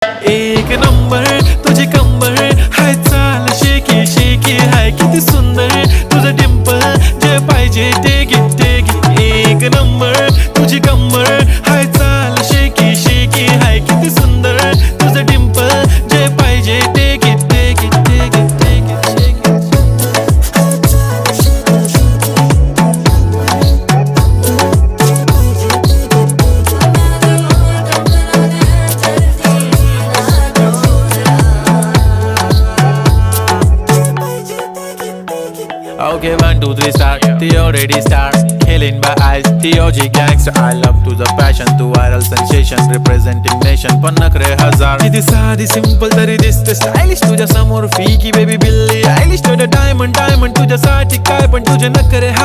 एक नंबर तुझी कंबर हाय, चाल शेकी शेकी हाय, किती सुंदर तुझं डिंपल, जे पाहिजे ते घे. एक नंबर तुझी कंबर हाय, चाल शेकी शेकी हाय, किती सुंदर तुझं डिंपल, जे पाहिजे ते घे. Okay, 1, 2, 3 start. The already start. Killing by eyes. The OG gangster. I love to the passion, to viral sensation, representing nation. पन्नकरे हजार. किती साधी simple तरी दिसते stylish तुझ्या समोर. फीकी baby बिल्ली. Stylish to the diamond तुझ्यासाठी काय पण तुझे नखरे.